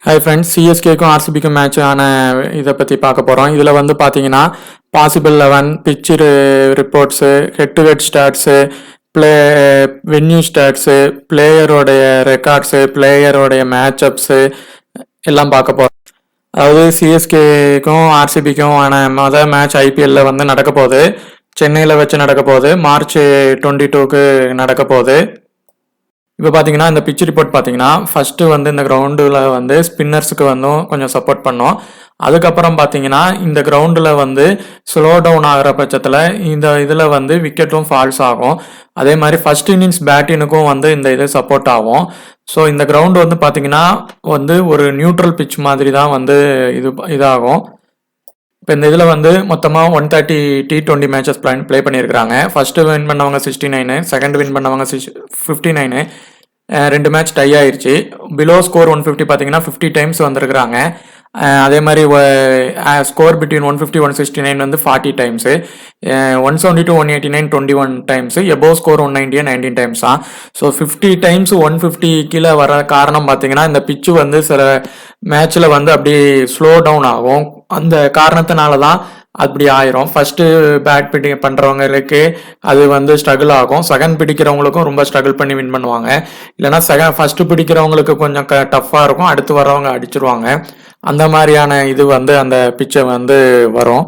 Hi friends, சிஎஸ்கேக்கும் ஆர்சிபிக்கும் match ஆன இதை பற்றி பார்க்க போகிறோம். இதில் வந்து பார்த்தீங்கன்னா possible 11 pitch reports, head to head stats, play venue stats, பிளேயரோடைய ரெக்கார்ட்ஸு, பிளேயரோடைய மேட்சப்ஸு எல்லாம் பார்க்க போகிறோம். அதாவது சிஎஸ்கேக்கும் ஆர்சிபிக்கும் ஆன மொதல் மேட்ச் ஐபிஎல்ல வந்து நடக்க போகுது. சென்னையில் வச்சு நடக்க போகுது. மார்ச் 22க்கு நடக்க போகுது. இப்போ பார்த்தீங்கன்னா இந்த பிச் ரிப்போர்ட் பார்த்தீங்கன்னா ஃபஸ்ட்டு வந்து இந்த கிரவுண்டில் வந்து ஸ்பின்னர்ஸுக்கு வந்து கொஞ்சம் சப்போர்ட் பண்ணோம். அதுக்கப்புறம் பார்த்தீங்கன்னா இந்த கிரவுண்டில் வந்து ஸ்லோ டவுன் ஆகிற பட்சத்தில் இந்த இதில் வந்து விக்கெட்டும் ஃபால்ஸ் ஆகும். அதே மாதிரி ஃபர்ஸ்ட் இன்னிங்ஸ் பேட்டினுக்கும் வந்து இந்த இது சப்போர்ட் ஆகும். ஸோ இந்த கிரவுண்டு வந்து பார்த்தீங்கன்னா வந்து ஒரு நியூட்ரல் பிச் மாதிரி தான் வந்து இதாகும். இப்போ இந்த இதில் வந்து மொத்தமாக 130 T20 மேட்சஸ் ப்ளே பண்ணியிருக்கிறாங்க. ஃபர்ஸ்ட்டு வின் பண்ணவங்க 69, செகண்ட் வின் பண்ணவங்க 59. 2 மேட்ச் டை ஆயிடுச்சு. பிலோ ஸ்கோர் 150 பார்த்தீங்கன்னா 50 டைம்ஸ் வந்திருக்கிறாங்க. அதே மாதிரி ஸ்கோர் பிட்வீன் 150 169 வந்து 40 times, 172 189 21 times, above score 190 19 times தான். ஸோ 50 டைம்ஸ் 150 கீழே வர காரணம் பார்த்தீங்கன்னா இந்த பிச்சு வந்து சில மேட்ச்சில் வந்து அப்படி ஸ்லோ டவுன் ஆகும். அந்த காரணத்தினால தான் அப்படி ஆயிரும். ஃபர்ஸ்ட் பேட் பண்றவங்களுக்கு அது வந்து ஸ்ட்ரகிள் ஆகும். செகண்ட் பிடிக்கிறவங்களுக்கும் ரொம்ப ஸ்ட்ரகிள் பண்ணி வின் பண்ணுவாங்க. இல்லைன்னா ஃபர்ஸ்ட் பிடிக்கிறவங்களுக்கு கொஞ்சம் டஃப்பாக இருக்கும், அடுத்து வரவங்க அடிச்சிருவாங்க. அந்த மாதிரியான இது வந்து அந்த பிச்சை வந்து வரும்.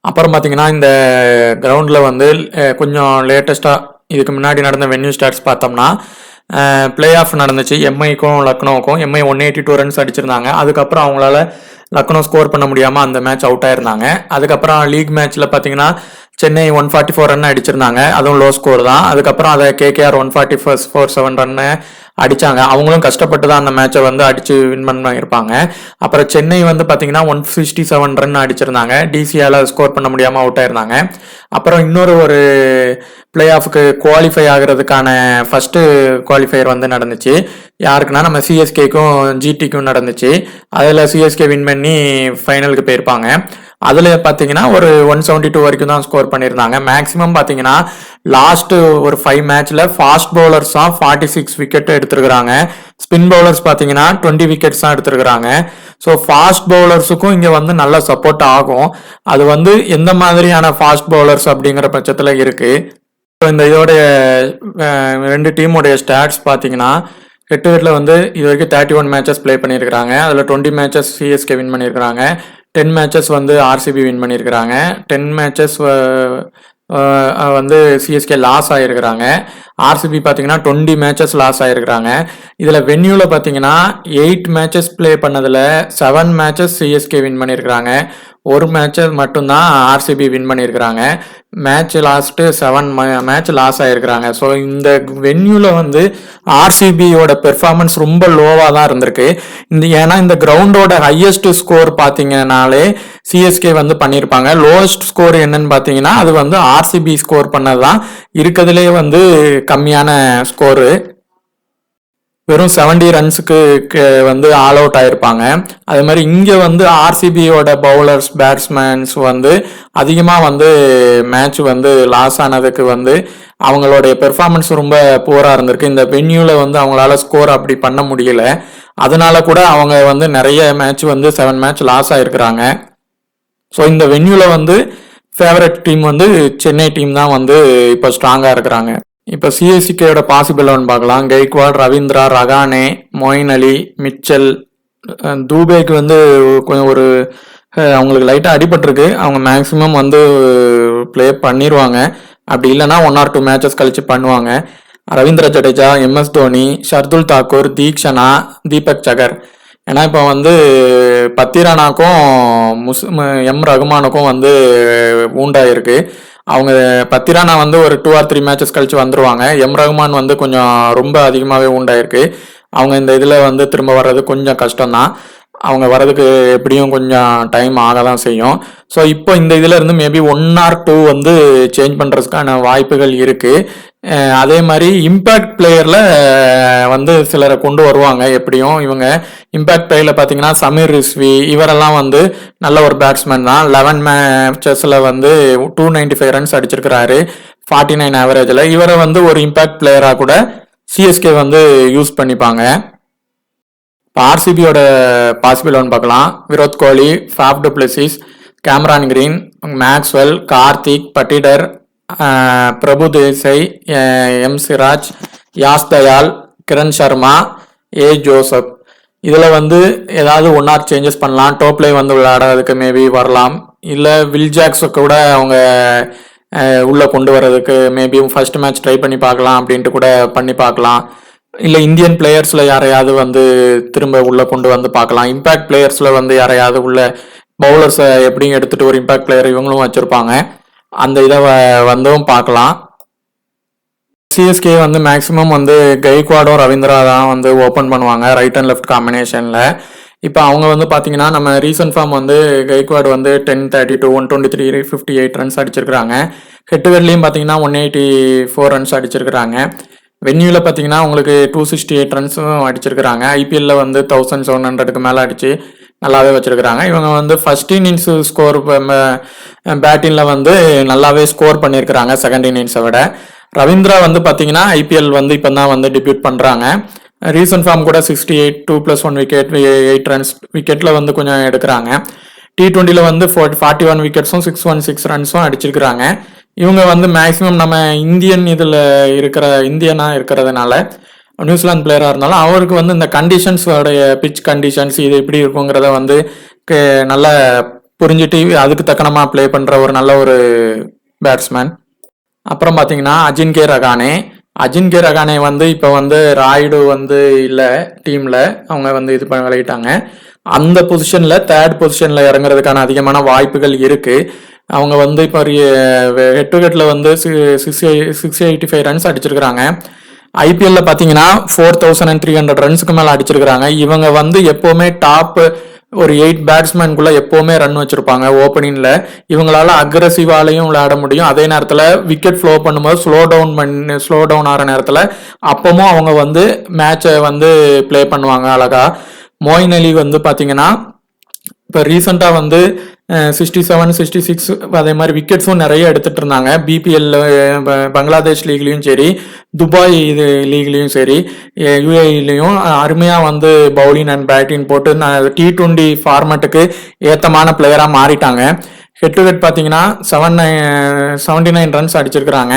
அப்புறம் பார்த்தீங்கன்னா இந்த கிரவுண்டில் வந்து கொஞ்சம் லேட்டஸ்ட்டாக இதுக்கு முன்னாடி நடந்த வென்யூ ஸ்டாட்ஸ் பார்த்தோம்னா பிளே ஆஃப் நடந்துச்சு. எம்ஐக்கும் லக்னோவுக்கும். எம்ஐ 182 ரன்ஸ் அடிச்சிருந்தாங்க. அதுக்கப்புறம் அவங்களால லக்னோ ஸ்கோர் பண்ண முடியாமல் அந்த மேட்ச் அவுட் ஆயிருந்தாங்க. அதுக்கப்புறம் லீக் மேட்ச்சில் பார்த்தீங்கன்னா சென்னை 144 ரன் அடிச்சிருந்தாங்க. அதுவும் லோ ஸ்கோர் தான். அதுக்கப்புறம் அதை கேகேஆர் 147 ரன்னு அடித்தாங்க. அவங்களும் கஷ்டப்பட்டு தான் அந்த மேட்சை வந்து அடித்து வின் பண்ணியிருப்பாங்க. அப்புறம் சென்னை வந்து பார்த்தீங்கன்னா 167 ரன் அடிச்சிருந்தாங்க. டிசியால் ஸ்கோர் பண்ண முடியாமல் அவுட் ஆயிருந்தாங்க. அப்புறம் இன்னொரு பிளே ஆஃப்க்கு குவாலிஃபை ஆகிறதுக்கான ஃபர்ஸ்ட் குவாலிஃபையர் வந்து நடந்துச்சு. யாருக்குன்னா நம்ம சிஎஸ்கேக்கும் ஜிடிக்கும் நடந்துச்சு. அதில் சிஎஸ்கே வின் பண்ணி ஃபைனலுக்கு போயிருப்பாங்க. அதில் பார்த்தீங்கன்னா ஒரு 172 வரைக்கும் தான் ஸ்கோர் பண்ணியிருந்தாங்க. மேக்ஸிமம் பார்த்தீங்கன்னா லாஸ்ட்டு ஒரு 5 மேட்ச்சில் ஃபாஸ்ட் பவுலர்ஸாக 46 விக்கெட் எடுத்துருக்குறாங்க. ஸ்பின் பவுலர்ஸ் பார்த்தீங்கன்னா 20 விக்கெட்ஸ் தான் எடுத்துருக்குறாங்க. ஸோ ஃபாஸ்ட் பவுலர்ஸுக்கும் இங்கே வந்து நல்ல சப்போர்ட் ஆகும். அது வந்து எந்த மாதிரியான ஃபாஸ்ட் பவுலர்ஸ் அப்படிங்கிற பட்சத்தில் இருக்குது. இந்த இதோடைய 2 டீமோடைய ஸ்டாட்ஸ் பார்த்தீங்கன்னா ஹெட் டு ஹெட்டில் வந்து இது வரைக்கும் 31 மேட்சஸ் ப்ளே பண்ணியிருக்கிறாங்க. அதில் 20 மேட்சஸ் சிஎஸ்கே வின் பண்ணியிருக்கிறாங்க. 10 மேட்சஸ் வந்து ஆர்சிபி வின் பண்ணியிருக்கிறாங்க. 10 மேட்சஸ் வந்து சிஎஸ்கே லாஸ் ஆகிருக்கிறாங்க. ஆர்சிபி பார்த்தீங்கன்னா 20 மேட்சஸ் லாஸ் ஆகிருக்கிறாங்க. இதில் வென்யூவில் பார்த்தீங்கன்னா 8 மேட்சஸ் ப்ளே பண்ணதில் 7 மேட்சஸ் சிஎஸ்கே வின் பண்ணியிருக்கிறாங்க. ஒரு மேட்சை மட்டும்தான் ஆர்சிபி வின் பண்ணியிருக்கிறாங்க. மேட்ச் லாஸ்ட்டு 7 மேட்ச் லாஸ் ஆகிருக்கிறாங்க. ஸோ இந்த வென்யூவில் வந்து ஆர்சிபியோட பெர்ஃபார்மன்ஸ் ரொம்ப லோவாக தான் இருந்திருக்கு. ஏன்னா இந்த கிரவுண்டோட ஹையஸ்ட் ஸ்கோர் பார்த்தீங்கன்னாலே சிஎஸ்கே வந்து பண்ணியிருப்பாங்க. லோவஸ்ட் ஸ்கோர் என்னன்னு பார்த்தீங்கன்னா அது வந்து ஆர்சிபி ஸ்கோர் பண்ணது தான் இருக்கிறதுலே வந்து கம்மியான ஸ்கோரு. வெறும் 70 ரன்ஸுக்கு வந்து ஆல் அவுட் ஆயிருப்பாங்க. அதே மாதிரி இங்கே வந்து ஆர்சிபியோட பவுலர்ஸ் பேட்ஸ்மேன்ஸ் வந்து அதிகமாக வந்து மேட்ச் வந்து லாஸ் ஆனதுக்கு வந்து அவங்களுடைய பெர்ஃபார்மன்ஸ் ரொம்ப புவராக இருந்திருக்கு. இந்த வென்யூவில் வந்து அவங்களால ஸ்கோர் அப்படி பண்ண முடியல. அதனால கூட அவங்க வந்து நிறைய மேட்ச் வந்து 7 மேட்ச் லாஸ் ஆயிருக்கிறாங்க. ஸோ இந்த வென்யூவில் வந்து ஃபேவரட் டீம் வந்து சென்னை டீம் தான் வந்து இப்போ ஸ்ட்ராங்காக இருக்கிறாங்க. இப்போ சிஎஸ்கேயோட பாசிபிள் 11 பார்க்கலாம். கெய்க்வாட், ரவீந்திரா, ரகானே, மொயின் அலி, மிச்சல், தூபேக்கு வந்து கொஞ்சம் அவங்களுக்கு லைட்டாக அடிபட்டிருக்கு. அவங்க மேக்ஸிமம் வந்து ப்ளே பண்ணிடுவாங்க. அப்படி இல்லைன்னா 1 or 2 மேட்சஸ் கழிச்சு பண்ணுவாங்க. ரவீந்திர ஜடேஜா, எம்எஸ் தோனி, ஷர்துல் தாக்கூர், தீக்ஷனா, தீபக் சகர். ஏன்னா இப்போ வந்து பத்திரானாக்கும் எம் ரகுமானுக்கும் வந்து ஊண்டாயிருக்கு. அவங்க பத்திரானா வந்து ஒரு 2 or 3 மேட்சஸ் கழிச்சு வந்துருவாங்க. எம் ரகுமான் வந்து கொஞ்சம் ரொம்ப அதிகமாகவே உண்டாயிருக்கு. அவங்க இந்த இதில் வந்து திரும்ப வர்றது கொஞ்சம் கஷ்டம்தான். அவங்க வர்றதுக்கு எப்படியும் கொஞ்சம் டைம் ஆக தான் செய்யும். ஸோ இப்போ இந்த இதில் இருந்து மேபி 1 or 2 வந்து சேஞ்ச் பண்ணுறதுக்கான வாய்ப்புகள் இருக்குது. அதே மாதிரி இம்பேக்ட் பிளேயரில் வந்து சிலரை கொண்டு வருவாங்க. எப்படியும் இவங்க இம்பேக்ட் பிளேயரில் பார்த்தீங்கன்னா சமீர் ரிஸ்வி இவரெல்லாம் வந்து நல்ல ஒரு பேட்ஸ்மேன் தான். 11 மேட்சஸில் வந்து 295 ரன்ஸ் அடிச்சிருக்கிறாரு 49 ஆவரேஜில். இவரை வந்து ஒரு இம்பேக்ட் பிளேயராக கூட சிஎஸ்கே வந்து யூஸ் பண்ணிப்பாங்க. இப்போ ஆர்சிபியோட பாசிபிள் ஒன் பார்க்கலாம். Virat Kohli, Faf du Plessis, Cameron Green, Maxwell, Karthik, Patidar, Prabhudessai, M Siraj, Yash Dayal, Karn Sharma, A Joseph. இதில் வந்து ஏதாவது ஒன் ஆர் சேஞ்சஸ் பண்ணலாம். டோப்லே வந்து விளையாடுறதுக்கு மேபி வரலாம். இல்லை வில்ஜாக்ஸை கூட அவங்க உள்ளே கொண்டு வர்றதுக்கு மேபி ஃபர்ஸ்ட் மேட்ச் ட்ரை பண்ணி பார்க்கலாம் அப்படின்ட்டு கூட பண்ணி பார்க்கலாம். இல்லை இந்தியன் பிளேயர்ஸில் யாரையாவது வந்து திரும்ப உள்ளே கொண்டு வந்து பார்க்கலாம். இம்பேக்ட் பிளேயர்ஸில் வந்து யாரையாவது உள்ள பவுலர்ஸை எப்படியும் எடுத்துகிட்டு ஒரு இம்பேக்ட் பிளேயர் இவங்களும் வச்சுருப்பாங்க. அந்த இதை வந்தும் பார்க்கலாம். சிஎஸ்கே வந்து மேக்ஸிமம் வந்து கைக்வாடும் ரவீந்திரா தான் வந்து ஓப்பன் பண்ணுவாங்க ரைட் அண்ட் லெஃப்ட் காம்பினேஷனில். இப்போ அவங்க வந்து பார்த்தீங்கன்னா நம்ம ரீசன்ட் ஃபார்ம் வந்து கைக்வாட் வந்து 10-32, 123, 58 ரன்ஸ் அடிச்சிருக்கிறாங்க. ஹெட்டுகட்லேயும் பார்த்தீங்கன்னா 184 ரன்ஸ் அடிச்சிருக்கிறாங்க. வென்யூவில் பார்த்தீங்கன்னா உங்களுக்கு 268 ரன்ஸும் அடிச்சிருக்கிறாங்க. ஐபிஎல்ல வந்து 1700க்கு மேலே அடித்து நல்லாவே வச்சிருக்கிறாங்க. இவங்க வந்து ஃபர்ஸ்ட் இன்னிங்ஸ் ஸ்கோர் பேட்டிங்கில் வந்து நல்லாவே ஸ்கோர் பண்ணியிருக்கிறாங்க செகண்ட் இன்னிங்ஸை விட. ரவீந்திரா வந்து பார்த்தீங்கன்னா ஐபிஎல் வந்து இப்போ தான் வந்து டெபியூட் பண்ணுறாங்க. ரீசன்ட் ஃபார்ம் கூட 68, 2+1 விக்கெட், 8 ரன்ஸ் விக்கெட்டில் வந்து கொஞ்சம் எடுக்கிறாங்க. T20 வந்து 41 விக்கெட்ஸும் 616 ரன்ஸும் அடிச்சிருக்கிறாங்க. இவங்க வந்து மேக்ஸிமம் நம்ம இந்தியனாக இருக்கிறதுனால நியூசிலாந்து பிளேயராக இருந்தாலும் அவருக்கு வந்து இந்த கண்டிஷன்ஸோடைய பிச் கண்டிஷன்ஸ் இது எப்படி இருக்குங்கிறத வந்து நல்லா புரிஞ்சுட்டு அதுக்கு தக்கனமாக ப்ளே பண்ணுற ஒரு நல்ல ஒரு பேட்ஸ்மேன். அப்புறம் பார்த்தீங்கன்னா அஜின்கே ரகானே வந்து இப்போ வந்து ராய்டு வந்து இல்லை டீமில், அவங்க வந்து இது பண்ண விளையிட்டாங்க. அந்த பொசிஷனில் தேர்ட் பொசிஷனில் இறங்குறதுக்கான அதிகமான வாய்ப்புகள் இருக்குது. அவங்க வந்து இப்போ ஹெட் டு ஹெட்டில் வந்து 685 ரன்ஸ் அடிச்சிருக்கிறாங்க. ஐபிஎல்ல பார்த்தீங்கன்னா 4300 ரன்ஸுக்கு மேலே அடிச்சிருக்கிறாங்க. இவங்க வந்து எப்போவுமே டாப் ஒரு 8 பேட்ஸ்மேனுக்குள்ள எப்போவுமே ரன் வச்சிருப்பாங்க ஓப்பனிங்ல. இவங்களால அக்ரெசிவாலையும் விளையாட முடியும். அதே நேரத்தில் விக்கெட் ஃப்ளோ பண்ணும்போது ஸ்லோ டவுன் ஆகிற நேரத்தில் அப்பவும் அவங்க வந்து மேட்சை வந்து ப்ளே பண்ணுவாங்க அழகா. மொயின் அலி வந்து பார்த்தீங்கன்னா இப்போ ரீசெண்டாக வந்து 67, 66 அதே மாதிரி விக்கெட்ஸும் நிறைய எடுத்துட்டு இருந்தாங்க. பிபிஎல் பங்களாதேஷ் லீக்லையும் சரி, துபாய் இது லீக்லையும் சரி, யூஏஇலையும் அருமையாக வந்து பவுலிங் அண்ட் பேட்டிங் போட்டு T20 ஃபார்மேட்டுக்கு ஏற்றமான பிளேயராக மாறிட்டாங்க. ஹெட் டு ஹெட் பார்த்தீங்கன்னா 79 ரன்ஸ் அடிச்சிருக்கிறாங்க.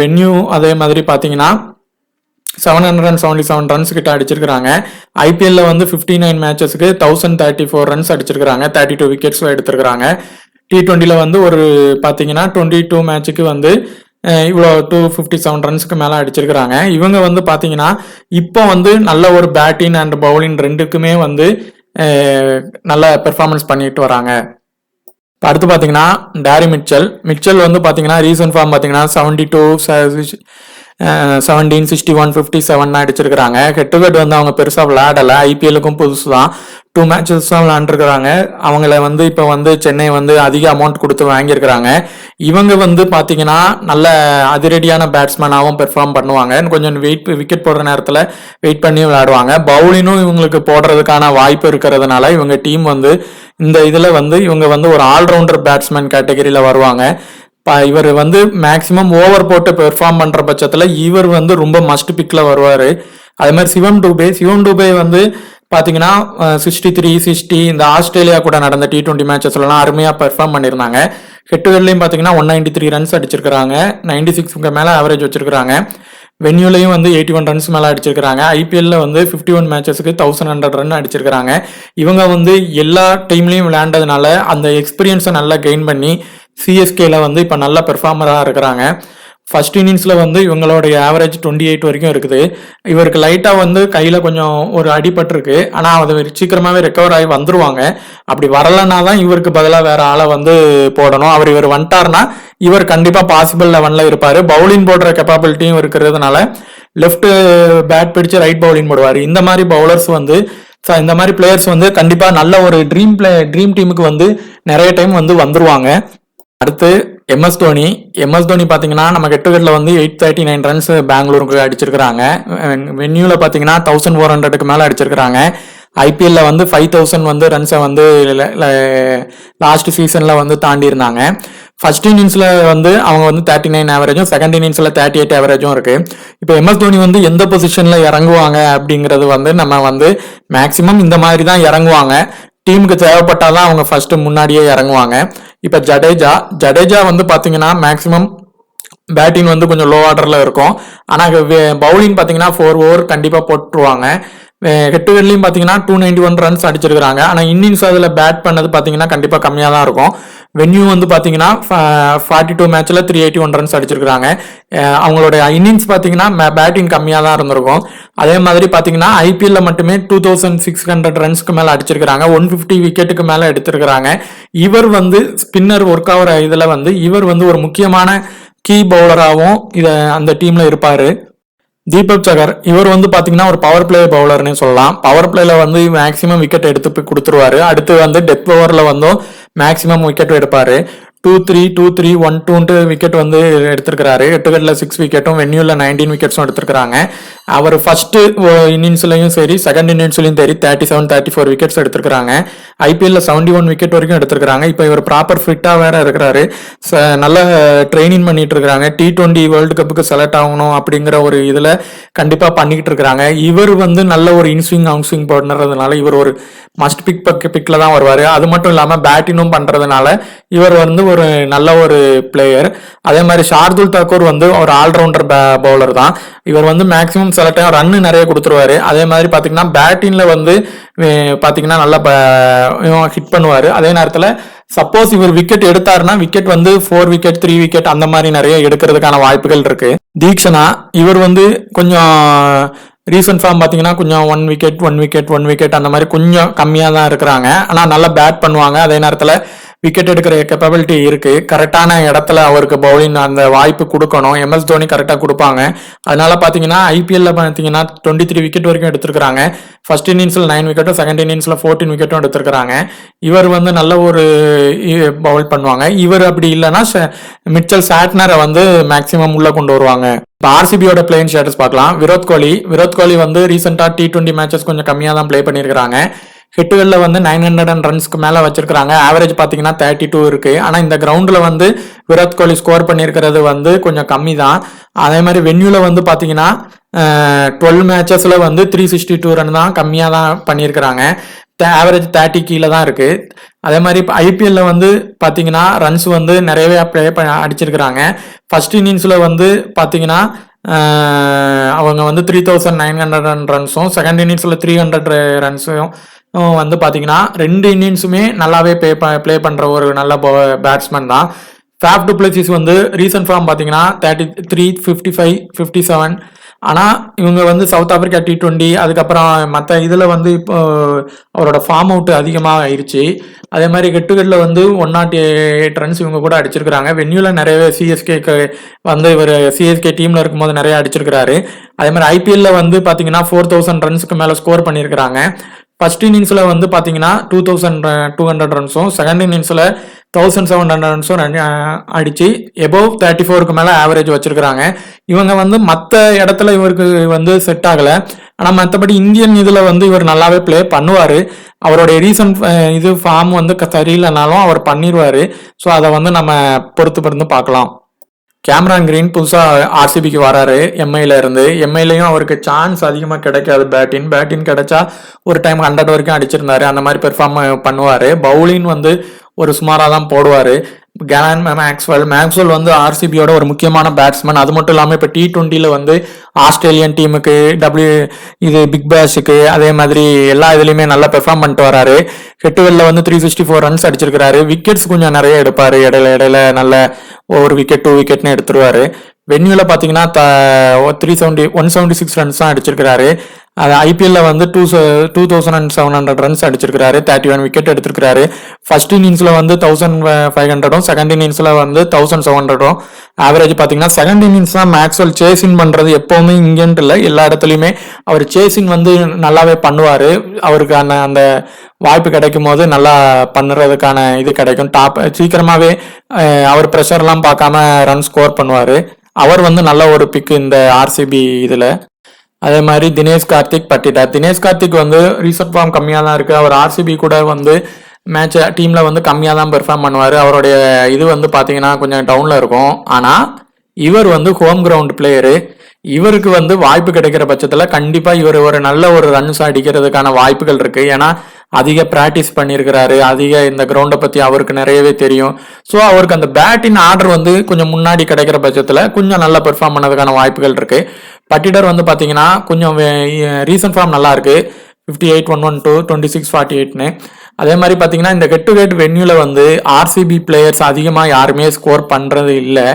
வென்யூ அதே மாதிரி பார்த்தீங்கன்னா 777 ரன்ஸ் கிட்ட அடிச்சிருக்கிறாங்க. ஐபிஎல்ல வந்து 59 மேட்சஸ்க்கு 1034 ரன்ஸ் அடிச்சிருக்கிறாங்க. 32 விக்கெட்ஸ் எடுத்திருக்கிறாங்க. T20 வந்து ஒரு பார்த்தீங்கன்னா 22 மேட்சுக்கு வந்து இவ்வளோ 257 ரன்ஸ்க்கு மேலே அடிச்சிருக்கிறாங்க. இவங்க வந்து பார்த்தீங்கன்னா இப்போ வந்து நல்ல ஒரு பேட்டிங் அண்ட் பவுலிங் ரெண்டுக்குமே வந்து நல்ல பெர்ஃபார்மன்ஸ் பண்ணிட்டு வராங்க. அடுத்து பார்த்தீங்கன்னா டேரி மிச்சல் வந்து பார்த்தீங்கன்னா ரீசன்ட் ஃபார்ம் பார்த்தீங்கன்னா 72, 17, 61, 57 அடிச்சிருக்கிறாங்க. ஹெட் டு ஹெட் வந்து அவங்க பெருசாக விளையாடலை. ஐபிஎல்லுக்கும் புதுசு தான் 2 மேட்சஸ் தான் விளையாண்டுருக்கிறாங்க. அவங்கள வந்து இப்போ வந்து சென்னை வந்து அதிக அமௌண்ட் கொடுத்து வாங்கியிருக்கிறாங்க. இவங்க வந்து பார்த்தீங்கன்னா நல்ல அதிரடியான பேட்ஸ்மேனாகவும் பெர்ஃபார்ம் பண்ணுவாங்க. கொஞ்சம் விக்கெட் போடுற நேரத்தில் வெயிட் பண்ணி விளையாடுவாங்க. பவுலிங்கும் இவங்களுக்கு போடுறதுக்கான வாய்ப்பு இருக்கிறதுனால இவங்க டீம் வந்து இந்த இதில் வந்து இவங்க வந்து ஒரு ஆல்ரவுண்டர் பேட்ஸ்மேன் கேட்டகரியில் வருவாங்க. இவர் வந்து மேக்சிமம் ஓவர் போட்டு பெர்ஃபார்ம் பண்ற பட்சத்தில் இவர் வந்து ரொம்ப மஸ்ட் பிக்ல வருவார். அதே மாதிரி சிவம் டூபே வந்து பார்த்தீங்கன்னா 63, 60 இந்த ஆஸ்திரேலியா கூட நடந்த T20 மேட்சஸ்லாம் அருமையாக பெர்ஃபார்ம் பண்ணியிருந்தாங்க. ஹெட் டு ஹெட்லையும் பார்த்தீங்கன்னா 193 ரன்ஸ் அடிச்சிருக்கிறாங்க. 96க்கு மேலே ஆவரேஜ் வச்சிருக்கிறாங்க. வென்யூலையும் வந்து 81 ரன்ஸ் மேலே அடிச்சிருக்கிறாங்க. ஐபிஎல்ல வந்து 51 மேட்சஸ்க்கு 1100 ரன் அடிச்சிருக்கிறாங்க. இவங்க வந்து எல்லா டீம்லையும் விளையாண்டதுனால அந்த எக்ஸ்பீரியன்ஸை நல்லா கெயின் பண்ணி சிஎஸ்கேல வந்து இப்போ நல்ல பெர்ஃபார்மராக இருக்கிறாங்க. ஃபர்ஸ்ட் இன்னிங்ஸில் வந்து இவங்களுடைய ஆவரேஜ் 28 வரைக்கும் இருக்குது. இவருக்கு லைட்டாக வந்து கையில் கொஞ்சம் ஒரு அடிபட்டிருக்கு. ஆனால் அது சீக்கிரமாகவே ரெக்கவர் ஆகி வந்துருவாங்க. அப்படி வரலன்னா தான் இவருக்கு பதிலாக வேற ஆளை வந்து போடணும். இவர் வந்துட்டார்னா இவர் கண்டிப்பாக பாசிபிள் லெவனில் இருப்பார். பவுலிங் போடுற கெப்பாபிலிட்டியும் இருக்கிறதுனால லெஃப்ட் பேட் பிடிச்சு ரைட் பவுலிங் போடுவார். இந்த மாதிரி பவுலர்ஸ் வந்து இந்த மாதிரி பிளேயர்ஸ் வந்து கண்டிப்பாக நல்ல ஒரு ட்ரீம் டீமுக்கு வந்து நிறைய டைம் வந்து வந்துருவாங்க. அடுத்து எம்எஸ் தோனி பார்த்தீங்கன்னா நம்ம ஹெட் டு ஹெட்ல வந்து 839 ரன்ஸ் பெங்களூருக்கு அடிச்சிருக்கிறாங்க. வென்யூவில் பார்த்தீங்கன்னா 1400க்கு மேலே அடிச்சிருக்கிறாங்க. ஐபிஎல்ல வந்து 5000 வந்து ரன்ஸை வந்து லாஸ்ட் சீசன்ல வந்து தாண்டி இருந்தாங்க. ஃபர்ஸ்ட் இன்னிங்ஸ்ல வந்து அவங்க வந்து 39 ஆவரேஜும், செகண்ட் இன்னிங்ஸ்ல 38 ஆவரேஜும் இருக்கு. இப்போ எம்எஸ் தோனி வந்து எந்த பொசிஷன்ல இறங்குவாங்க அப்படிங்கிறது வந்து நம்ம வந்து மேக்சிமம் இந்த மாதிரி தான் இறங்குவாங்க. டீமுக்கு தேவைப்பட்டாதான் அவங்க ஃபர்ஸ்ட் முன்னாடியே இறங்குவாங்க. இப்போ ஜடேஜா வந்து பாத்தீங்கன்னா மேக்சிமம் பேட்டிங் வந்து கொஞ்சம் லோ ஆர்டர்ல இருக்கும். ஆனால் பவுலிங் பார்த்தீங்கன்னா 4 ஓவர் கண்டிப்பாக போட்டுருவாங்க. ஹெட்டுகட்லையும் பார்த்தீங்கன்னா 291 ரன்ஸ் அடிச்சிருக்காங்க. ஆனால் இன்னிங்ஸ் அதில் பேட் பண்ணது பார்த்தீங்கன்னா கண்டிப்பாக கம்மியாக தான் இருக்கும். வென்யூ வந்து பார்த்தீங்கன்னா 42 மேட்ச்ல 381 ரன்ஸ் அடிச்சிருக்காங்க. அவங்களோட இன்னிங்ஸ் பார்த்தீங்கன்னா பேட்டிங் கம்மியாக தான் இருந்திருக்கும். அதே மாதிரி பார்த்தீங்கன்னா ஐபிஎல்ல மட்டுமே 2600 ரன்ஸ்க்கு மேலே அடிச்சிருக்காங்க. 150 விக்கெட்டுக்கு மேலே எடுத்திருக்கிறாங்க. இவர் வந்து ஸ்பின்னர் ஒர்க் ஆகிற இதில் வந்து இவர் வந்து ஒரு முக்கியமான கீ பவுலராகவும் அந்த டீம்ல இருப்பாரு. தீபக் சகர் இவர் வந்து பாத்தீங்கன்னா ஒரு பவர் பிளே பவுலர்னு சொல்லலாம். பவர் பிளேல வந்து மேக்சிமம் விக்கெட் எடுத்து கொடுத்துருவாரு. அடுத்து வந்து டெத் ஓவர்ல வந்து மேக்சிமம் விக்கெட் எடுப்பாரு. 2-3 2-3 1-2 விக்கெட் வந்து எடுத்திருக்கிறாரு. 8 விக்கெட்ல 6 விக்கெட்டும் வென்யூல 19 விக்கெட்ஸும் எடுத்திருக்காங்க. அவர் ஃபர்ஸ்ட் இன்னிங்ஸ்லயும் சரி செகண்ட் இன்னிங்ஸ்லயும் சரி 37-34 விக்கெட்ஸ் எடுத்திருக்காங்க. ஐபிஎல்ல 71 விக்கெட் வரைக்கும் எடுத்திருக்காங்க. இப்போ இவர் ப்ராப்பர் ஃபிட்டா வேற இருக்கிறாரு. நல்ல ட்ரைனிங் பண்ணிட்டு இருக்காங்க. T20 வேர்ல்டு கப்புக்கு செலக்ட் ஆகணும் அப்படிங்கிற ஒரு இதுல கண்டிப்பா பண்ணிக்கிட்டு இருக்காங்க. இவர் வந்து நல்ல ஒரு இன்ஸ்விங் அவுட்ஸ்விங் பண்ணுறதுனால இவர் ஒரு மஸ்ட் பிக்ல தான் வருவாரு. அது மட்டும் இல்லாம பேட்டிங்கும் பண்றதுனால இவர் வந்து ஒரு நல்ல ஒரு பிளேயர். அதே மாதிரி ஷார்துல் தாக்கூர் வந்து ஒரு ஆல்ரவுண்டர் பவுலர் தான். இவர் வந்து மேக்சிமம் சில டைம் ரன் நிறைய கொடுத்துருவாரு. அதே மாதிரி பாத்தீங்கன்னா பேட்டிங்ல வந்து பாத்தீங்கன்னா நல்லா ஹிட் பண்ணுவாரு. அதே நேரத்துல சப்போஸ் இவர் விக்கெட் எடுத்தாருன்னா விக்கெட் வந்து 4 விக்கெட் 3 விக்கெட் அந்த மாதிரி நிறைய எடுக்கிறதுக்கான வாய்ப்புகள் இருக்கு. தீக்ஷனா இவர் வந்து கொஞ்சம் ரீசன்ட் ஃபார்ம் பார்த்தீங்கன்னா கொஞ்சம் 1 விக்கெட் அந்த மாதிரி கொஞ்சம் கம்மியாக தான் இருக்கிறாங்க. ஆனால் நல்லா பேட் பண்ணுவாங்க. அதே நேரத்தில் விக்கெட் எடுக்கிற கேப்பபிலிட்டி இருக்கு. கரெக்டான இடத்துல அவருக்கு பவுலிங் அந்த வாய்ப்பு கொடுக்கணும். எம்எஸ் தோனி கரெக்டாக கொடுப்பாங்க. அதனால பார்த்தீங்கன்னா ஐபிஎல்ல பார்த்தீங்கன்னா 23 விக்கெட் வரைக்கும் எடுத்திருக்காங்க. ஃபர்ஸ்ட் இன்னிங்ஸ்ல 9 விக்கெட்டும் செகண்ட் இன்னிங்ஸ்ல 14 விக்கெட்டும் எடுத்திருக்காங்க. இவர் வந்து நல்ல ஒரு பவுல் பண்ணுவாங்க. இவர் அப்படி இல்லைன்னா மிச்சல் சாட்னரை வந்து மேக்சிமம் உள்ள கொண்டு வருவாங்க. இப்போ ஆர்சிபியோட பிளேயிங் ஸ்டேட்டஸ் பார்க்கலாம். விராட் கோலி வந்து ரீசெண்டா T20 மேட்சஸ் கொஞ்சம் கம்மியாக தான் பிளே பண்ணியிருக்காங்க. ஹிட்டுகளில் வந்து 900 ரன்ஸ்க்கு மேலே வச்சிருக்காங்க. ஆவரேஜ் பார்த்தீங்கன்னா 32 இருக்கு. ஆனால் இந்த கிரவுண்டில் வந்து விராட் கோலி ஸ்கோர் பண்ணியிருக்கிறது வந்து கொஞ்சம் கம்மி தான். அதே மாதிரி வென்யூல வந்து பார்த்தீங்கன்னா 12 மேட்சஸ்ல வந்து 362 ரன் தான் கம்மியாக தான் பண்ணியிருக்கிறாங்க. ஆவரேஜ் 30 கீழே தான் இருக்கு. அதே மாதிரி இப்போ ஐபிஎல்ல வந்து பார்த்தீங்கன்னா ரன்ஸ் வந்து நிறையவே அடிச்சிருக்கிறாங்க. ஃபர்ஸ்ட் இன்னிங்ஸ்ல வந்து பார்த்தீங்கன்னா அவங்க வந்து 3900 ரன்ஸும் செகண்ட் இன்னிங்ஸ்ல 300 ரன்ஸும் வந்து பார்த்தீங்கன்னா 2 இன்னிங்ஸுமே நல்லாவே பிளே பண்ற ஒரு நல்ல பேட்ஸ்மேன் தான். ஃபேஃப் டு பிளேசிஸ் வந்து ரீசன்ட் ஃபார்ம் பார்த்தீங்கன்னா 33 55 57. ஆனால் இவங்க வந்து சவுத் ஆப்பிரிக்கா T20 அதுக்கப்புறம் மற்ற இதில் வந்து இப்போ அவரோட ஃபார்ம் அவுட் அதிகமாக ஆயிடுச்சு. அதே மாதிரி ஹெட்டுகட்டில் வந்து 108 ரன்ஸ் இவங்க கூட அடிச்சிருக்கிறாங்க. வென்யூல நிறையவே சிஎஸ்கேக்கு வந்து இவர் சிஎஸ்கே டீம்ல இருக்கும்போது நிறைய அடிச்சிருக்கிறாரு. அதே மாதிரி ஐபிஎல்ல வந்து பார்த்தீங்கன்னா 4000 ரன்ஸ்க்கு மேலே ஸ்கோர் பண்ணியிருக்கிறாங்க. ஃபர்ஸ்ட் இன்னிங்ஸ்ல வந்து பாத்தீங்கன்னா 2200 ரன்ஸும் செகண்ட் இன்னிங்ஸ்ல 1700 ரன்ஸும் அடிச்சு எபோவ் 34க்கு மேல ஆவரேஜ் வச்சிருக்காங்க. இவங்க வந்து மற்ற இடத்துல இவருக்கு வந்து செட் ஆகல. ஆனா மற்றபடி இந்தியன் இதுல வந்து இவர் நல்லாவே பிளே பண்ணுவாரு. அவருடைய ரீசன்ட் இது ஃபார்ம் வந்து சரியில்லைனாலும் அவர் பண்ணிடுவாரு. ஸோ அதை வந்து நம்ம பொறுத்து பார்க்கலாம். கேமரான் கிரீன் புதுசாக ஆர்சிபிக்கு வராரு எம்ஐல இருந்து. எம்ஐலையும் அவருக்கு சான்ஸ் அதிகமாக கிடைக்காது. பேட்டிங் கிடைச்சா ஒரு டைம் 100 வரைக்கும் அடிச்சிருந்தாரு. அந்த மாதிரி பெர்ஃபார்ம் பண்ணுவார். பவுலிங் வந்து ஒரு சுமாராக தான் போடுவார். கேலன் மேக்ஸ்வெல் வந்து ஆர்சிபியோட ஒரு முக்கியமான பேட்ஸ்மேன். அது மட்டும் இல்லாமல் இப்போ T20ல வந்து ஆஸ்திரேலியன் டீமுக்கு இது பிக் பேஷுக்கு அதே மாதிரி எல்லா இதுலையுமே நல்லா பெர்ஃபார்ம் பண்ணிட்டு வராரு. ஹெட்டுவெல்ல வந்து 364 ரன்ஸ் அடிச்சிருக்காரு. விக்கெட்ஸ் கொஞ்சம் நிறைய எடுப்பாரு. இடையில நல்ல ஒரு விக்கெட் 2 விக்கெட்னு எடுத்துருவாரு. வென்யூல பாத்தீங்கன்னா 176 ரன்ஸ் தான் அடிச்சிருக்காரு. அது ஐபிஎல்ல வந்து 2700 ரன்ஸ் அடிச்சிருக்காரு. 31 விக்கெட் எடுத்திருக்காரு. ஃபர்ஸ்ட் இன்னிங்ஸ்ல வந்து 1500 செகண்ட் இன்னிங்ஸ்ல வந்து 1700 ஆவரேஜ் பாத்தீங்கன்னா செகண்ட் இன்னிங்ஸ் தான் மேக்ஸ்வெல் சேசிங் பண்றது எப்பவுமே இங்கன்ட்டு இல்லை, எல்லா இடத்துலயுமே அவர் சேசிங் வந்து நல்லாவே பண்ணுவாரு. அவருக்கு அந்த வாய்ப்பு கிடைக்கும் போது நல்லா பண்ணுறதுக்கான இது கிடைக்கும். சீக்கிரமாவே அவர் ப்ரெஷர்லாம் பார்க்காம ரன் ஸ்கோர் பண்ணுவாரு. அவர் வந்து நல்ல ஒரு பிக் இந்த ஆர்சிபி இதுல. அதே மாதிரி தினேஷ் கார்த்திக் பட்டிட்டார். தினேஷ் கார்த்திக் வந்து ரீசெண்ட் ஃபார்ம் கம்மியாக தான் இருக்குது. அவர் ஆர்சிபி கூட வந்து மேட்ச் டீமில் வந்து கம்மியாக தான் பெர்ஃபார்ம் பண்ணுவார். அவருடைய இது வந்து பார்த்தீங்கன்னா கொஞ்சம் டவுனில் இருக்கும். ஆனால் இவர் வந்து ஹோம் கிரவுண்ட் பிளேயரு. இவருக்கு வந்து வாய்ப்பு கிடைக்கிற பட்சத்தில் கண்டிப்பாக இவர் ஒரு நல்ல ஒரு ரன்ஸ் அடிக்கிறதுக்கான வாய்ப்புகள் இருக்கு. ஏன்னா அதிக பிராக்டிஸ் பண்ணியிருக்கிறாரு, அதிக இந்த கிரவுண்டை பற்றி அவருக்கு நிறையவே தெரியும். ஸோ அவருக்கு அந்த பேட்டின் ஆர்டர் வந்து கொஞ்சம் முன்னாடி கிடைக்கிற பட்சத்தில் கொஞ்சம் நல்லா பெர்ஃபார்ம் பண்ணதுக்கான வாய்ப்புகள் இருக்கு. பட்டிடர் வந்து பார்த்தீங்கன்னா கொஞ்சம் ரீசன்ட் ஃபார்ம் நல்லா இருக்கு. 58-112, 26-48ன்னு. அதே மாதிரி பார்த்தீங்கன்னா இந்த கெட் டு கெட் வென்யூல வந்து ஆர்சிபி பிளேயர்ஸ் அதிகமாக யாருமே ஸ்கோர் பண்ணுறது இல்லை.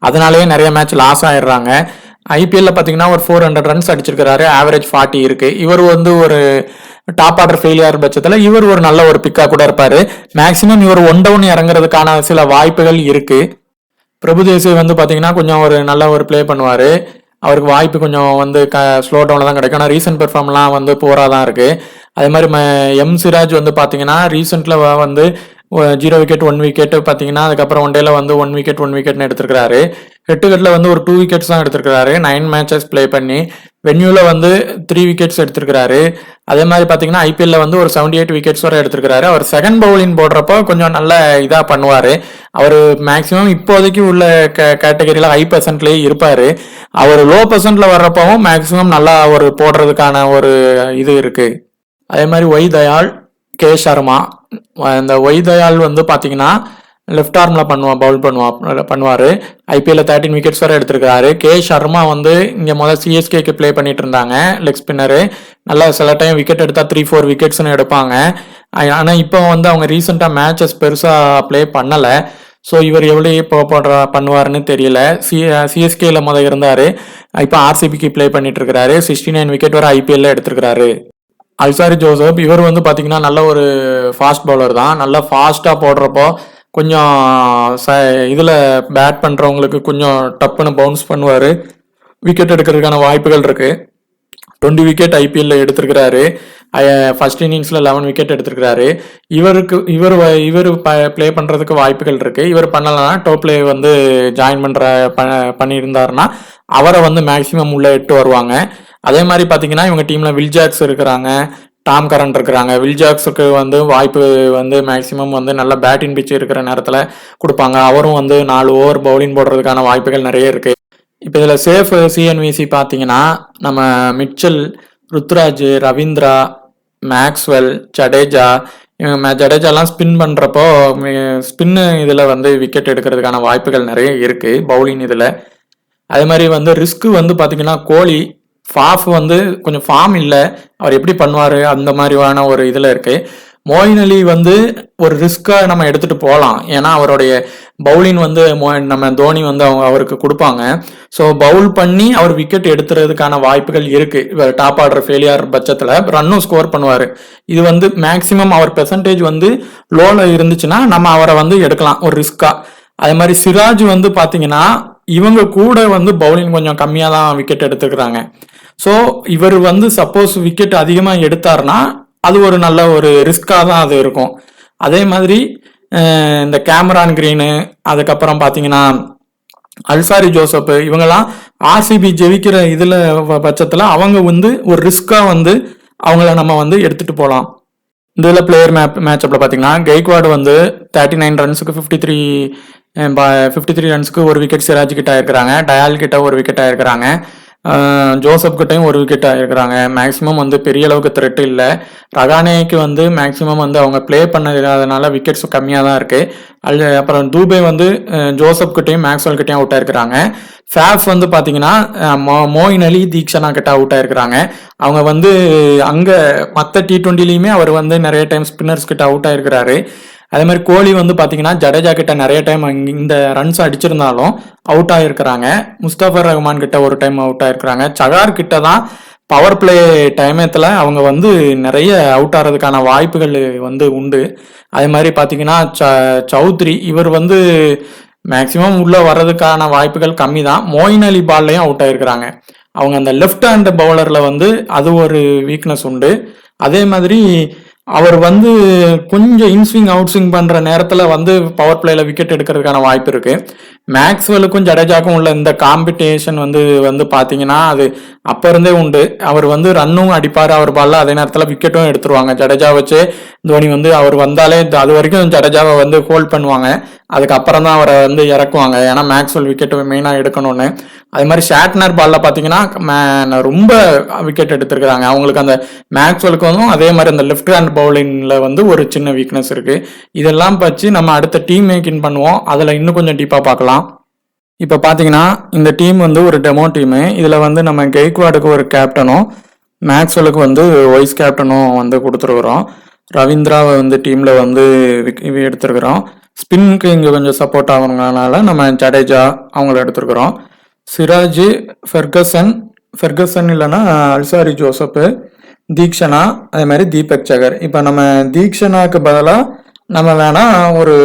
அதனாலேயே நிறைய மேட்ச் லாஸ் ஆயிடுறாங்க. ஐபிஎல்ல பார்த்தீங்கன்னா ஒரு 400 ரன்ஸ் அடிச்சிருக்கிறாரு, ஆவரேஜ் 40 இருக்கு. இவர் வந்து ஒரு டாப் ஆர்டர் ஃபெயிலியர் பட்சத்தில் இவர் ஒரு நல்ல ஒரு பிக்கா கூட இருப்பாரு. மேக்சிமம் இவர் 1 டவுன் இறங்குறதுக்கான சில வாய்ப்புகள் இருக்கு. பிரபுதேசி வந்து பார்த்தீங்கன்னா கொஞ்சம் ஒரு நல்ல ஒரு பிளே பண்ணுவார். அவருக்கு வாய்ப்பு கொஞ்சம் வந்து ஸ்லோ டவுனில் தான் கிடைக்கும். ஆனால் ரீசன்ட் பெர்ஃபார்ம்லாம் வந்து போராக தான் இருக்குது. அதே மாதிரி எம் சிராஜ் வந்து பார்த்தீங்கன்னா ரீசெண்டில் வந்து 0 விக்கெட் 1 விக்கெட் பார்த்தீங்கன்னா அதுக்கப்புறம் ஒன் டேல வந்து 1 விக்கெட் 1 விக்கெட்னு எடுத்திருக்காரு. ஹெட்டுகட்டில் வந்து ஒரு 2 விக்கெட்ஸ் தான் எடுத்திருக்காரு 9 மேட்சஸ் பிளே பண்ணி. வென்யூவில் வந்து 3 விக்கெட்ஸ் எடுத்திருக்காரு. அதே மாதிரி பார்த்தீங்கன்னா ஐபிஎல்ல வந்து ஒரு 78 விக்கெட்ஸ் வரை எடுத்திருக்காரு. அவர் செகண்ட் பவுலிங் போடுறப்போ கொஞ்சம் நல்ல இதாக பண்ணுவார். அவர் மேக்சிமம் இப்போதைக்கு உள்ள கேட்டகரியில் ஹை பர்சன்ட்லேயே இருப்பார். அவர் லோ பர்சன்ட்ல வர்றப்பவும் மேக்சிமம் நல்லா ஒரு போடுறதுக்கான ஒரு இது இருக்கு. அதே மாதிரி ஒய் தயாள், கே சர்மா. இந்த ஒய் தயாள் வந்து பார்த்தீங்கன்னா லெஃப்ட் ஆர்மில் பவுல் பண்ணுவார். ஐபிஎல்ல 13 விக்கெட்ஸ் வரை எடுத்திருக்காரு. கே சர்மா வந்து இங்கே முதல் சிஎஸ்கேக்கு பிளே பண்ணிட்டு இருந்தாங்க, லெக் ஸ்பின்னரு. நல்லா சில டைம் விக்கெட் எடுத்தால் 3-4 விக்கெட்ஸ்னு எடுப்பாங்க. ஆனால் இப்போ வந்து அவங்க ரீசெண்டாக மேட்சஸ் பெருசாக பிளே பண்ணலை. ஸோ இவர் எவ்வளோ இப்போ பண்ணுவாருன்னு தெரியல. சிஎஸ்கேல இருந்தார், இப்போ ஆர்சிபிக்கு பிளே பண்ணிட்டு இருக்காரு. 69 விக்கெட் வரை ஐபிஎல்ல எடுத்திருக்காரு. அல்சாரி ஜோசப் இவர் வந்து பார்த்தீங்கன்னா நல்ல ஒரு ஃபாஸ்ட் பவுலர் தான். நல்லா ஃபாஸ்ட்டாக போடுறப்போ கொஞ்சம் இதில் பேட் பண்ணுறவங்களுக்கு கொஞ்சம் டப்புன்னு பவுன்ஸ் பண்ணுவார். விக்கெட் எடுக்கிறதுக்கான வாய்ப்புகள் இருக்குது. 20 விக்கெட் ஐபிஎல்ல எடுத்திருக்கிறாரு. ஃபர்ஸ்ட் இன்னிங்ஸில் 11 விக்கெட் எடுத்திருக்கிறாரு. இவர் ப்ளே பண்ணுறதுக்கு வாய்ப்புகள் இருக்குது. இவர் பண்ணலைன்னா டாப் பிளே வந்து ஜாயின் பண்ணியிருந்தாருன்னா அவரை வந்து மேக்சிமம் உள்ள எட்டு வருவாங்க. அதே மாதிரி பார்த்தீங்கன்னா இவங்க டீமில் வில் ஜாக்ஸ் இருக்கிறாங்க, டாம் கரண்ட் இருக்கிறாங்க. வில் ஜாக்ஸுக்கு வந்து வாய்ப்பு வந்து மேக்சிமம் வந்து நல்ல பேட்டிங் பிச்சு இருக்கிற நேரத்தில் கொடுப்பாங்க. அவரும் வந்து 4 ஓவர் பவுலிங் போடுறதுக்கான வாய்ப்புகள் நிறைய இருக்குது. இப்போ இதில் சேஃப் சிஎன்விசி பார்த்தீங்கன்னா நம்ம மிச்சல், ருத்ராஜ், ரவீந்திரா, மேக்ஸ்வெல், ஜடேஜா. ஜடேஜாலாம் ஸ்பின் பண்ணுறப்போ ஸ்பின்னு இதில் வந்து விக்கெட் எடுக்கிறதுக்கான வாய்ப்புகள் நிறைய இருக்குது பவுலிங் இதில். அதே மாதிரி வந்து ரிஸ்க்கு வந்து பார்த்தீங்கன்னா கோலி, ஃபாஃப் வந்து கொஞ்சம் ஃபார்ம் இல்லை, அவர் எப்படி பண்ணுவார் அந்த மாதிரியான ஒரு இதில் இருக்குது. மோயின் அலி வந்து ஒரு ரிஸ்க்காக நம்ம எடுத்துகிட்டு போகலாம். ஏன்னா அவருடைய பவுலிங் வந்து நம்ம தோனி வந்து அவருக்கு கொடுப்பாங்க. ஸோ பவுல் பண்ணி அவர் விக்கெட் எடுத்துறதுக்கான வாய்ப்புகள் இருக்குது. இவர் டாப் ஆர்டர் ஃபெயிலியர் பட்சத்தில் ரன்னும் ஸ்கோர் பண்ணுவார். இது வந்து மேக்சிமம் அவர் பெர்சன்டேஜ் வந்து லோவில் இருந்துச்சுன்னா நம்ம அவரை வந்து எடுக்கலாம் ஒரு ரிஸ்க்காக. அதே மாதிரி சிராஜ் வந்து பார்த்தீங்கன்னா இவங்க கூட வந்து பவுலிங் கொஞ்சம் கம்மியாக தான் விக்கெட் எடுத்துக்கிறாங்க. ஸோ இவர் வந்து சப்போஸ் விக்கெட் அதிகமாக எடுத்தார்னா அது ஒரு நல்ல ஒரு ரிஸ்காக தான் அது இருக்கும். அதே மாதிரி இந்த கேமரான் கிரீனு, அதுக்கப்புறம் பார்த்தீங்கன்னா அல்சாரி ஜோசப், இவங்கெல்லாம் ஆர்சிபி ஜெயிக்கிற இதில் பட்சத்தில் அவங்க வந்து ஒரு ரிஸ்காக வந்து அவங்கள நம்ம வந்து எடுத்துகிட்டு போகலாம். இதில் பிளேயர் மேட்சப்பில் பார்த்தீங்கன்னா கெய்க்வாடு வந்து 39 ரன்ஸுக்கு 53 ரன்ஸுக்கு ஒரு விக்கெட் சிராஜ் கிட்ட ஆயிருக்கிறாங்க. டயால் கிட்ட ஒரு விக்கெட் ஆயிருக்கிறாங்க. ஜோசப் கிட்டையும் ஒரு விக்கெட் ஆயிருக்கிறாங்க. மேக்ஸிமம் வந்து பெரிய அளவுக்கு த்ரெட் இல்லை. ரகானேக்கு வந்து மேக்ஸிமம் வந்து அவங்க பிளே பண்ணதுனால விக்கெட்ஸ் கம்மியாக தான் இருக்குது. அப்புறம் தூபே வந்து ஜோசப் கிட்டையும் மேக்ஸ்வெல் கிட்டையும் அவுட் ஆயிருக்கிறாங்க. ஃபேஃப் வந்து பார்த்தீங்கன்னா மோயின் அலி, தீக்ஷனா கிட்ட அவுட் ஆயிருக்கிறாங்க. அவங்க வந்து அங்கே மற்ற T20லையுமே அவர் வந்து நிறைய டைம் ஸ்பின்னர்ஸ் கிட்ட அவுட் ஆயிருக்கிறாரு. அதே மாதிரி கோலி வந்து பார்த்தீங்கன்னா ஜடேஜா கிட்ட நிறைய டைம் இந்த ரன்ஸ் அடிச்சிருந்தாலும் அவுட் ஆகிருக்கிறாங்க. முஸ்தபர் ரஹ்மான் கிட்ட ஒரு டைம் அவுட் ஆயிருக்கிறாங்க. சகார் கிட்ட தான் பவர் பிளே டைமத்தில் அவங்க வந்து நிறைய அவுட் ஆகிறதுக்கான வாய்ப்புகள் வந்து உண்டு. அதே மாதிரி பார்த்தீங்கன்னா சௌத்ரி, இவர் வந்து மேக்சிமம் உள்ள வர்றதுக்கான வாய்ப்புகள் கம்மி தான். மோயின் அலி பால்லையும் அவுட் ஆயிருக்கிறாங்க. அவங்க அந்த லெஃப்ட் ஹேண்ட் பவுலரில் வந்து அது ஒரு வீக்னஸ் உண்டு. அதே மாதிரி அவர் வந்து கொஞ்சம் இன்ஸ்விங் அவுட் ஸ்விங் பண்ணுற நேரத்தில் வந்து பவர் பிளேயில் விக்கெட் எடுக்கிறதுக்கான வாய்ப்பு இருக்குது. மேக்ஸ்வெலுக்கும் ஜடேஜாக்கும் உள்ள இந்த காம்படிஷன் வந்து பார்த்தீங்கன்னா அது அப்போ இருந்தே உண்டு. அவர் வந்து ரன்னும் அடிப்பார் அவர் பால்ல, அதே நேரத்தில் விக்கெட்டும் எடுத்துருவாங்க. ஜடேஜா வச்சு தோனி வந்து அவர் வந்தாலே அது வரைக்கும் ஜடேஜாவை வந்து ஹோல்ட் பண்ணுவாங்க. அதுக்கப்புறம் தான் அவரை வந்து இறக்குவாங்க. ஏன்னா மேக்ஸ்வெல் விக்கெட் மெயினாக எடுக்கணும்னு. அதே மாதிரி ஷாட்னர் பால்ல பார்த்தீங்கன்னா ரொம்ப விக்கெட் எடுத்திருக்கிறாங்க. அவங்களுக்கு அந்த மேக்ஸ்வெலுக்கு வந்து அதே மாதிரி அந்த லெஃப்ட் ஹேண்ட் பவுலிங்ல வந்து ஒரு சின்ன வீக்னஸ் இருக்கு. இதெல்லாம் வச்சு நம்ம அடுத்த டீம் மேக்கிங் பண்ணுவோம். அதில் இன்னும் கொஞ்சம் டீப்பாக பார்க்கலாம். இப்போ பார்த்தீங்கன்னா இந்த டீம் வந்து ஒரு டெமோ டீமு. இதில் வந்து நம்ம கெய்க்வாடுக்கு ஒரு கேப்டனும் மேக்ஸ்வெலுக்கு வந்து வைஸ் கேப்டனும் வந்து கொடுத்துருக்குறோம். ரவீந்திராவை வந்து டீமில் வந்து எடுத்துருக்குறோம். ஸ்பின்னுக்கு இங்கே கொஞ்சம் சப்போர்ட் ஆகணுங்கனால நம்ம ஜடேஜா அவங்கள எடுத்துருக்குறோம். சிராஜ், ஃபெர்கசன் இல்லைன்னா அல்சாரி ஜோசப்பு, தீக்ஷனா, அதே மாதிரி தீபக் சகர். இப்போ நம்ம தீக்ஷனாக்கு பதிலாக நம்ம வேணா ஒரு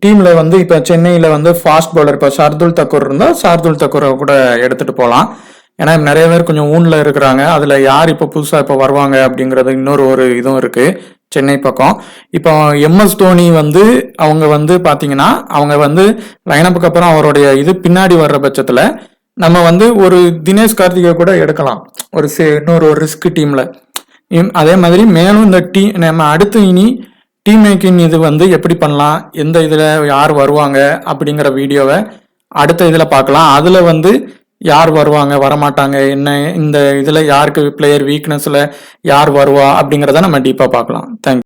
டீம்ல வந்து இப்போ சென்னையில் வந்து ஃபாஸ்ட் பவுலர் இப்போ ஷார்துல் தக்கூர் இருந்தால் ஷார்துல் தக்கூரை கூட எடுத்துட்டு போகலாம். ஏன்னா நிறைய பேர் கொஞ்சம் ஊனில் இருக்கிறாங்க. அதில் யார் இப்போ புதுசாக இப்போ வருவாங்க அப்படிங்கிறது இன்னொரு இதுவும் இருக்குது சென்னை பக்கம். இப்போ எம்எஸ் தோனி வந்து அவங்க வந்து பார்த்தீங்கன்னா அவங்க வந்து லைனப்புக்கு அப்புறம் அவருடைய இது பின்னாடி வர்ற பட்சத்தில் நம்ம வந்து ஒரு தினேஷ் கார்த்திகை கூட எடுக்கலாம் இன்னொரு ரிஸ்க் டீம்ல. அதே மாதிரி மேலும் இந்த நம்ம அடுத்து இனி டீம் மேக்கிங் இது வந்து எப்படி பண்ணலாம், எந்த இதில் யார் வருவாங்க அப்படிங்கிற வீடியோவை அடுத்த இதில் பார்க்கலாம். அதில் வந்து யார் வருவாங்க வரமாட்டாங்க, என்ன இந்த இதில் யாருக்கு பிளேயர் வீக்னஸில் யார் வருவா அப்படிங்கிறத நம்ம டீப்பாக பார்க்கலாம். தேங்க்யூ.